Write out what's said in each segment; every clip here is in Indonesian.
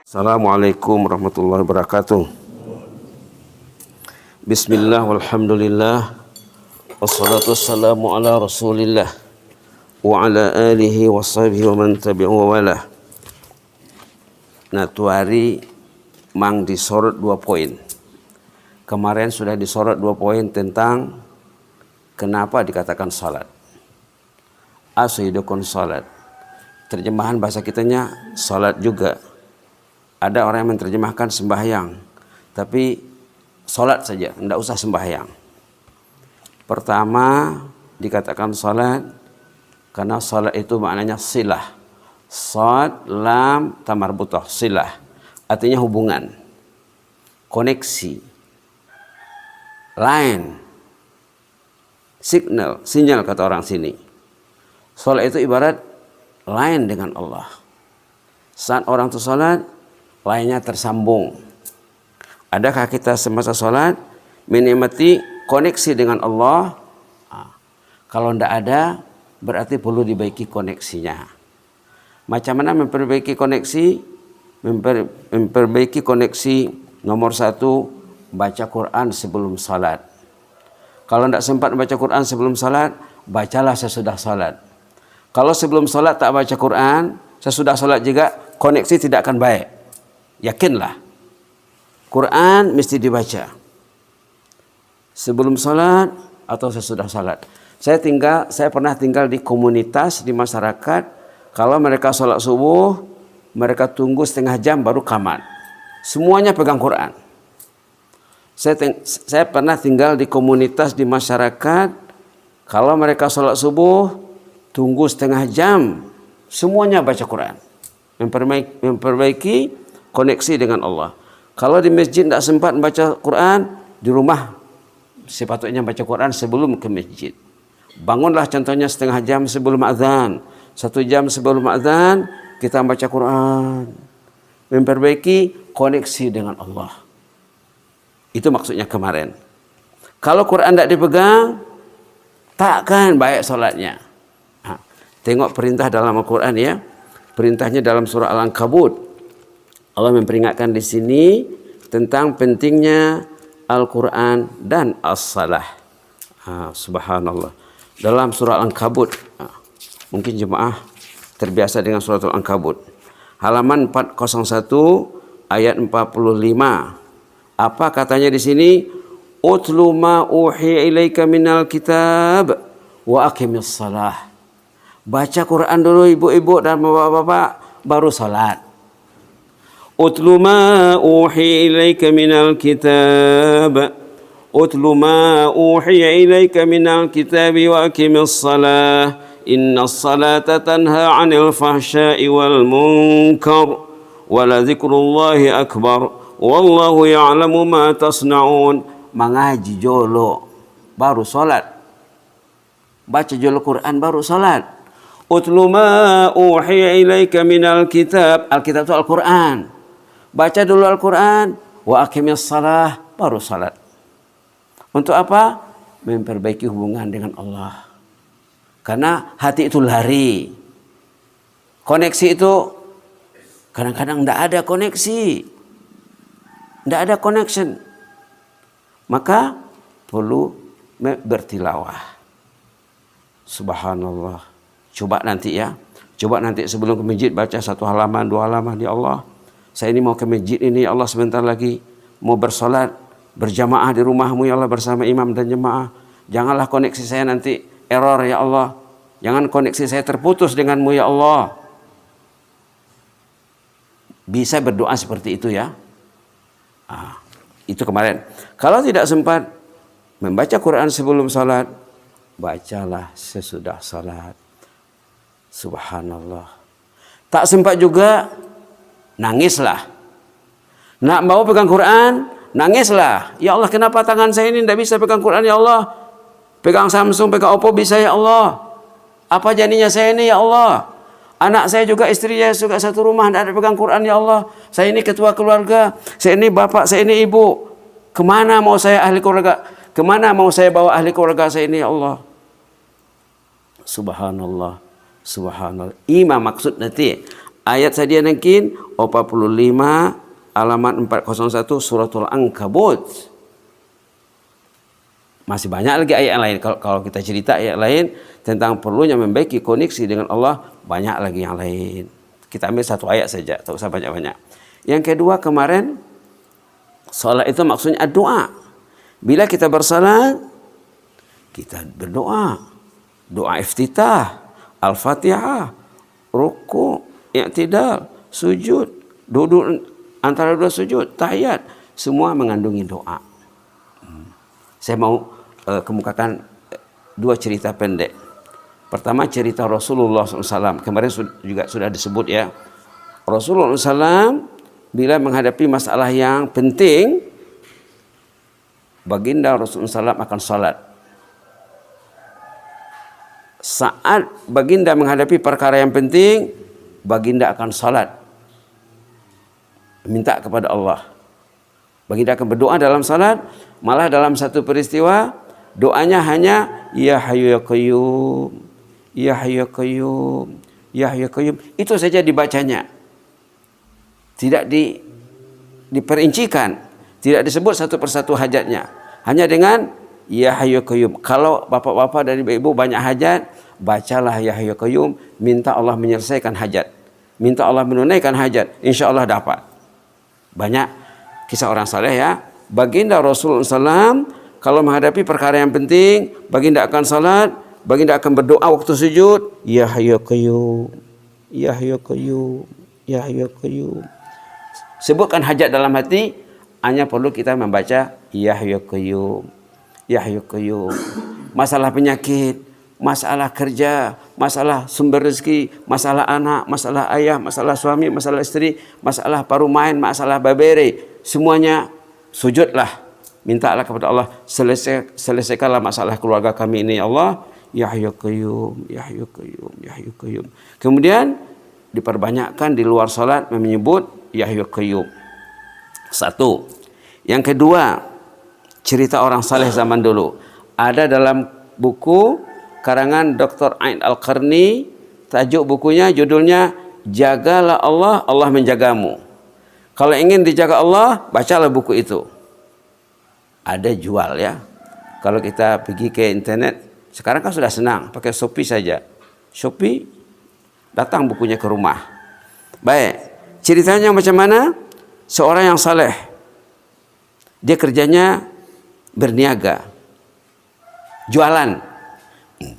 Assalamualaikum warahmatullahi wabarakatuh. Bismillah walhamdulillah wassalatu wassalamu ala rasulillah wa ala alihi wa sahbihi wa man tabi'u wa wala. Nah, tuari mang disorot 2 poin. Kemarin sudah disorot 2 poin tentang kenapa dikatakan salat. Asyidukum salat. Terjemahan bahasa kitanya salat juga. Ada orang yang menerjemahkan sembahyang, tapi sholat saja, tidak usah sembahyang. Pertama dikatakan sholat karena sholat itu maknanya silah. Shad, lam, ta marbutah, silah. Artinya hubungan, koneksi, line, sinyal kata orang sini. Sholat itu ibarat line dengan Allah. Saat orang itu sholat, lainnya tersambung. Adakah kita semasa sholat menikmati koneksi dengan Allah? Kalau tidak ada, berarti perlu dibaiki koneksinya. Macam mana memperbaiki koneksi? Memperbaiki koneksi nomor 1, baca Quran sebelum sholat. Kalau tidak sempat baca Quran sebelum sholat, bacalah sesudah sholat. Kalau sebelum sholat tak baca Quran, sesudah sholat juga koneksi tidak akan baik. Yakinlah, Quran mesti dibaca sebelum sholat atau sesudah sholat. Saya pernah tinggal di komunitas, di masyarakat. Kalau mereka sholat subuh, mereka tunggu setengah jam baru qamat. Semuanya pegang Quran. Saya pernah tinggal di komunitas, di masyarakat. Kalau mereka sholat subuh, tunggu setengah jam, semuanya baca Quran. Memperbaiki koneksi dengan Allah. Kalau di masjid tidak sempat baca Quran, di rumah sepatutnya baca Quran sebelum ke masjid. Bangunlah contohnya setengah jam sebelum azan, 1 jam sebelum azan kita baca Quran. Memperbaiki koneksi dengan Allah. Itu maksudnya kemarin. Kalau Quran tidak dipegang, takkan baik solatnya. Tengok perintah dalam Al-Quran ya. Perintahnya dalam surah Al-Ankabut. Allah memperingatkan di sini tentang pentingnya Al-Quran dan As-Salah. Subhanallah. Dalam surah Al-Ankabut, mungkin jemaah terbiasa dengan surah Al-Ankabut. Halaman 401 ayat 45. Apa katanya di sini? Utlu ma uhiya ilaika minal kitab wa aqimis salah. Baca Quran dulu ibu-ibu dan bapak-bapak, baru salat. Utlu ma uhiya ilaika minal kitab. Utlu ma uhiya ilaika minal kitab wa aqimis salah. Innas salata tanha 'anil fahsya'i wal munkar. Wa la dzikrullahi akbar. Wallahu ya'lamu ma tasna'un. Mengaji jolo baru salat. Baca jolo Quran baru salat. Utlu ma uhiya ilaika minal kitab. Al-kitab itu Al-Quran. Baca dulu Al-Quran. Wa aqimis salah. Baru salat. Untuk apa? Memperbaiki hubungan dengan Allah. Karena hati itu lari. Koneksi itu kadang-kadang tidak ada koneksi. Tidak ada connection. Maka perlu bertilawah. Subhanallah. Coba nanti ya. Coba nanti sebelum ke masjid baca 1 halaman, 2 halaman. Ya Allah, saya ini mau ke masjid ini. Ya Allah, sebentar lagi mau bersolat berjamaah di rumahmu ya Allah bersama imam dan jemaah. Janganlah koneksi saya nanti error ya Allah. Jangan koneksi saya terputus denganmu ya Allah. Bisa berdoa seperti itu ya. Itu kemarin. Kalau tidak sempat membaca Quran sebelum salat, bacalah sesudah salat. Subhanallah. Tak sempat juga, nangislah. Nak mau pegang Quran, nangislah. Ya Allah, kenapa tangan saya ini tidak bisa pegang Quran ya Allah? Pegang Samsung, pegang Oppo bisa ya Allah. Apa jadinya saya ini ya Allah? Anak saya juga, istri saya juga satu rumah, tidak ada pegang Quran ya Allah. Saya ini ketua keluarga, saya ini bapak, saya ini ibu. Kemana mau saya ahli keluarga? Kemana mau saya bawa ahli keluarga saya ini ya Allah? Subhanallah. Subhanallah. Imam maksud nanti Ayat saya nangkin 45 halaman 401 suratul Ankabut. Masih banyak lagi ayat yang lain. Kalau kita cerita ayat lain tentang perlunya membaiki koneksi dengan Allah, banyak lagi yang lain. Kita ambil satu ayat saja, tak usah banyak-banyak. Yang kedua kemarin, salat itu maksudnya doa. Bila kita bersalat, kita berdoa. Doa iftitah, al-fatihah, ruku', i'tidal, sujud, duduk antara dua sujud, tahiyat, semua mengandungi doa. Saya mau kemukakan dua cerita pendek. Pertama cerita Rasulullah SAW. Kemarin juga sudah disebut ya. Rasulullah SAW bila menghadapi masalah yang penting, baginda Rasulullah SAW akan salat. Saat baginda menghadapi perkara yang penting, baginda akan salat. Minta kepada Allah. Baginda akan berdoa dalam salat. Malah dalam satu peristiwa doanya hanya ya hayyu ya qayyum, ya hayyu ya qayyum, ya hayyu ya qayyum. Itu saja dibacanya. Tidak diperincikan, tidak disebut satu persatu hajatnya. Hanya dengan ya hayyu ya qayyum. Kalau bapak-bapak dan ibu-ibu banyak hajat, bacalah ya hayyu ya qayyum, minta Allah menyelesaikan hajat. Minta Allah menunaikan hajat, insya Allah dapat. Banyak kisah orang saleh ya. Baginda Rasulullah SAW kalau menghadapi perkara yang penting, baginda akan salat, baginda akan berdoa waktu sujud, ya hayyu ya qayyum, ya hayyu ya qayyum, ya hayyu ya qayyum. Sebutkan hajat dalam hati, hanya perlu kita membaca ya hayyu ya qayyum, ya hayyu ya qayyum. Masalah penyakit, masalah kerja, masalah sumber rezeki, masalah anak, masalah ayah, masalah suami, masalah istri, masalah parumain, masalah babere, semuanya sujudlah, mintalah kepada Allah, selesaikanlah masalah keluarga kami ini ya Allah, ya hayyu ya qayyum, ya hayyu ya qayyum, ya hayyu ya qayyum. Kemudian diperbanyakkan di luar salat menyebut ya hayyu ya qayyum. Satu. Yang kedua, cerita orang saleh zaman dulu. Ada dalam buku karangan Dr. Ain Al-Qarni, tajuk bukunya judulnya Jagalah Allah, Allah menjagamu. Kalau ingin dijaga Allah, bacalah buku itu. Ada jual ya. Kalau kita pergi ke internet, sekarang kan sudah senang, pakai Shopee saja. Shopee, datang bukunya ke rumah. Baik, ceritanya macam mana? Seorang yang saleh, dia kerjanya berniaga, jualan,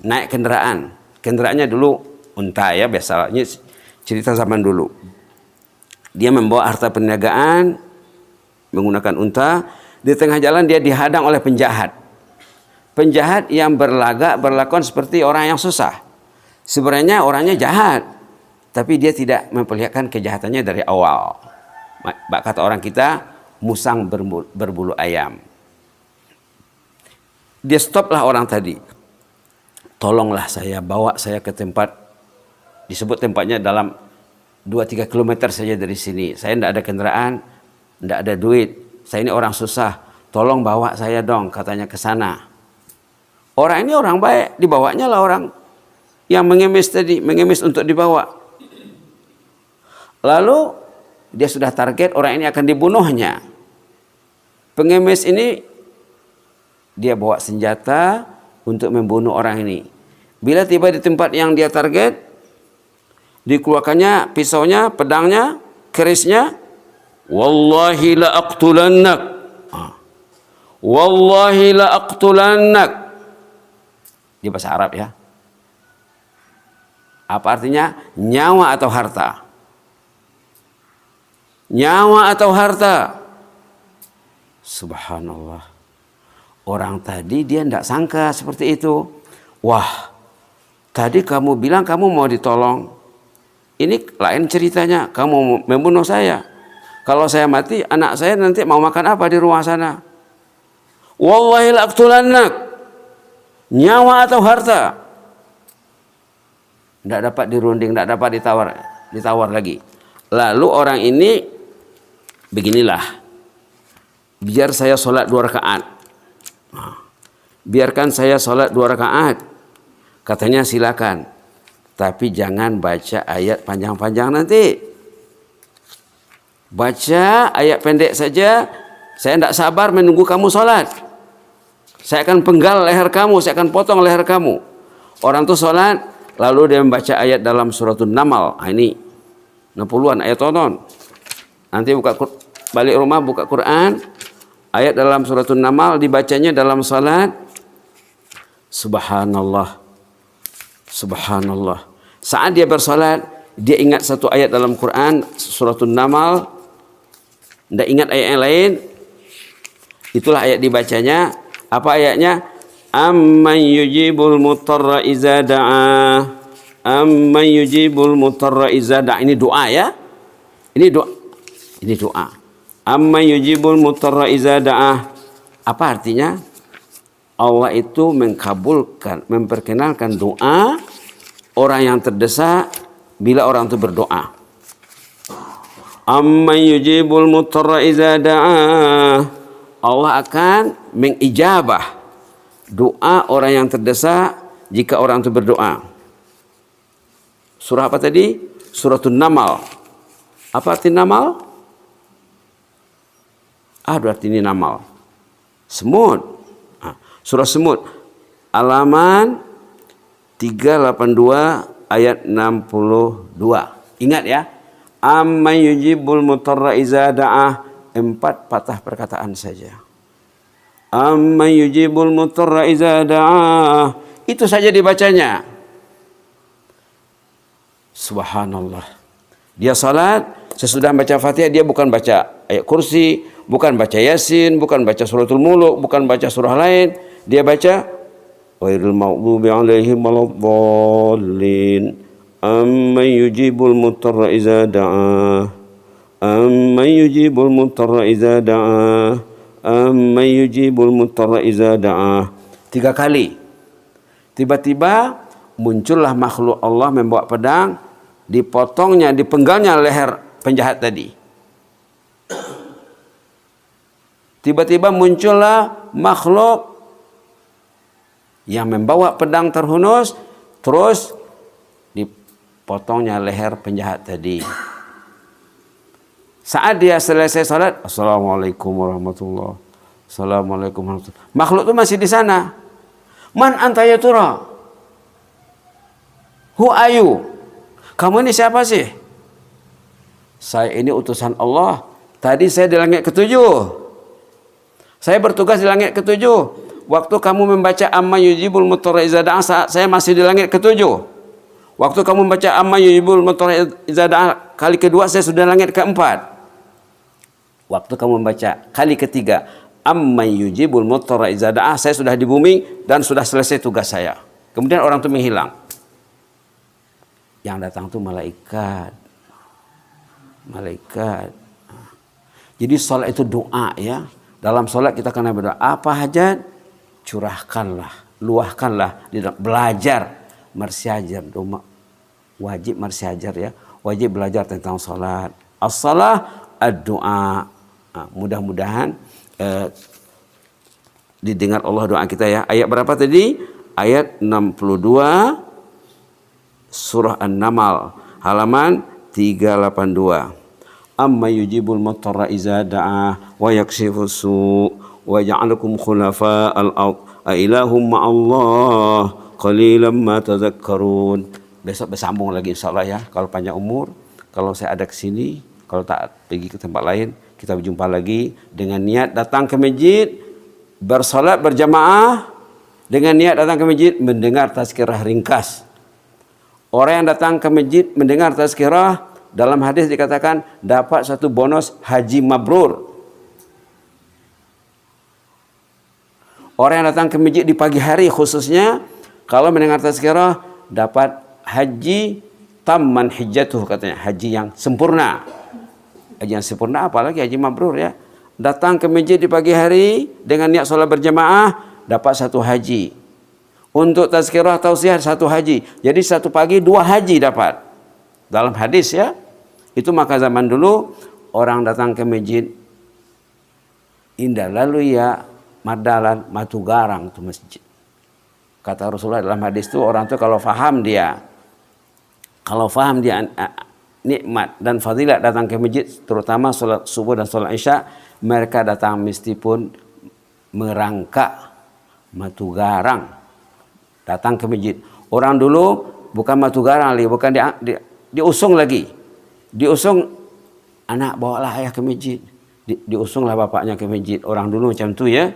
naik kendaraan. Kendaraannya dulu unta ya, biasanya cerita zaman dulu. Dia membawa harta perniagaan menggunakan unta. Di tengah jalan dia dihadang oleh penjahat. Penjahat yang berlakon seperti orang yang susah. Sebenarnya orangnya jahat, tapi dia tidak memperlihatkan kejahatannya dari awal. Kata orang kita, musang berbulu ayam. Dia stoplah orang tadi. Tolonglah saya, bawa saya ke tempat, disebut tempatnya dalam 2-3 kilometer saja dari sini. Saya tidak ada kendaraan, tidak ada duit. Saya ini orang susah. Tolong bawa saya dong, katanya ke sana. Orang ini orang baik, dibawanya lah orang yang mengemis tadi, mengemis untuk dibawa. Lalu dia sudah target orang ini akan dibunuhnya. Pengemis ini dia bawa senjata untuk membunuh orang ini. Bila tiba di tempat yang dia target, dikeluarkannya pisaunya, pedangnya, kerisnya. Wallahi la aqtulannak. Wallahi la aqtulannak. Di bahasa Arab ya. Apa artinya? Nyawa atau harta. Nyawa atau harta. Subhanallah. Orang tadi dia tidak sangka seperti itu. Wah, tadi kamu bilang kamu mau ditolong. Ini lain ceritanya, kamu membunuh saya. Kalau saya mati, anak saya nanti mau makan apa di rumah sana? Wallahi laqtulannak. Nyawa atau harta? Tidak dapat dirunding, tidak dapat ditawar lagi. Lalu orang ini, beginilah. Biar saya sholat 2 rakaat. Biarkan saya sholat 2 rakaat. Katanya silakan. Tapi jangan baca ayat panjang-panjang nanti. Baca ayat pendek saja. Saya tidak sabar menunggu kamu sholat. Saya akan penggal leher kamu, saya akan potong leher kamu. Orang itu sholat, lalu dia membaca ayat dalam surat An-Naml. Ini 60-an ayat tonton. Nanti balik rumah buka Quran. Ayat dalam surat An-Naml dibacanya dalam salat. Subhanallah. Subhanallah. Saat dia bersalat, dia ingat satu ayat dalam Quran, surat An-Naml. Tidak ingat ayat yang lain. Itulah ayat dibacanya. Apa ayatnya? Amman yujibul mutarra iza da'a. Amman yujibul mutarra iza da'a. Ini doa ya. Ini doa. Ini doa. Amman yujibul mutarra iza da'a. Apa artinya? Allah itu mengkabulkan, memperkenalkan doa orang yang terdesak bila orang itu berdoa. Amman yujibul mutarra iza da'a. Allah akan mengijabah doa orang yang terdesak jika orang itu berdoa. Surah apa tadi? Surat An-Naml. Apa arti Naml? Arti ini Naml. Semut. Surah Semut. Halaman 382 ayat 62. Ingat ya. Amman yujibul mutarra iza da'ah. 4 patah perkataan saja. Amman yujibul mutarra iza da'ah. Itu saja dibacanya. Subhanallah. Dia salat, sesudah baca Fatihah dia bukan baca ayat kursi, bukan baca Yasin, bukan baca suratul Mulk, bukan baca surah lain. Dia baca ghairil maghdubi alaihim waladdallin. Amman yujibul mutarra iza da'ah. Amman yujibul mutarra iza da'a. Amman yujibul mutarra iza da'a. 3 kali. Tiba-tiba muncullah makhluk Allah membawa pedang, dipotongnya, dipenggalnya leher penjahat tadi. Tiba-tiba muncullah makhluk yang membawa pedang terhunus, terus dipotongnya leher penjahat tadi. Saat dia selesai salat, Assalamualaikum warahmatullahi wabarakatuh. Assalamualaikum warahmatullahi wabarakatuh. Makhluk itu masih di sana. Man anta ya tura? Who are you? Kamu ini siapa sih? Saya ini utusan Allah. Tadi saya di langit ketujuh. Saya bertugas di langit ketujuh. Waktu kamu membaca amma yujibul mutarra iza da'a, saya masih di langit ketujuh. Waktu kamu membaca amma yujibul mutarra iza da'a kali kedua, saya sudah langit keempat. Waktu kamu membaca kali ketiga, amman yujibul mutarra iza da'a, saya sudah di bumi dan sudah selesai tugas saya. Kemudian orang itu menghilang. Yang datang itu malaikat. Malaikat. Jadi salat itu doa ya. Dalam salat kita kena berdoa. Apa hajat? Curahkanlah, luahkanlah. Belajar marsiajar. Wajib marsiajar ya. Wajib belajar tentang salat. As-salah ad-doa. Mudah-mudahan didengar Allah doa kita ya. Ayat berapa tadi? Ayat 62 surah An-Naml halaman 382. Amma yujibul mutarra iza da'a wa yakshifus su' wa yaj'alukum khulafa'al ard a ilahum ma'allah qalilan ma tadhakkarun. Besok bersambung lagi insyaallah ya. Kalau panjang umur, kalau saya ada ke sini, kalau tak pergi ke tempat lain, kita berjumpa lagi dengan niat datang ke masjid, bersolat berjamaah, dengan niat datang ke masjid mendengar tazkirah ringkas. Orang yang datang ke masjid mendengar tazkirah, dalam hadis dikatakan dapat satu bonus haji mabrur. Orang yang datang ke masjid di pagi hari khususnya, kalau mendengar tazkirah dapat haji tamman hijjatuh, katanya haji yang sempurna. Haji yang sempurna apalagi haji mabrur ya. Datang ke masjid di pagi hari dengan niat sholat berjamaah dapat satu haji. Untuk tazkirah tausiah satu haji. Jadi satu pagi 2 haji dapat. Dalam hadis ya. Itu maka zaman dulu orang datang ke masjid indah lalu ya madalan matu garang itu masjid. Kata Rasulullah dalam hadis itu orang itu kalau faham dia kalau faham dia nikmat dan fadilat datang ke masjid, terutama solat subuh dan solat isya, mereka datang mesti pun merangkak matu garang datang ke masjid. Orang dulu bukan matu garang lagi, bukan diusung lagi. Diusung, anak bawalah ayah ke masjid. Diusunglah bapaknya ke masjid. Orang dulu macam tu ya.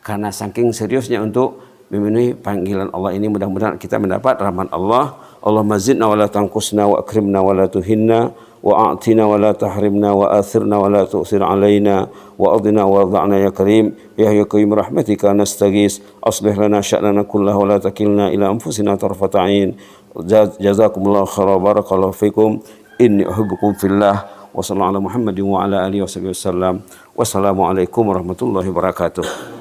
Karena saking seriusnya untuk memenuhi panggilan Allah ini, mudah-mudahan kita mendapat rahmat Allah. Allahumma zidna wa la tanqusna wa akrimna wa la tuhinna wa a'tina wa la tahrimna wa athirna wa la tu'thir alaina wa adina wa dha'na ya karim ya qayyum rahmatika nastaghis aslih lana sya'nana kullahu wa la takilna ila anfusina tarfata 'ain. Jazakumullahu khairan, barakallahu fikum, inni uhibbukum fillah, wa sallallahu ala Muhammadin wa ala alihi wasallam. Wassalamu alaikum warahmatullahi wabarakatuh.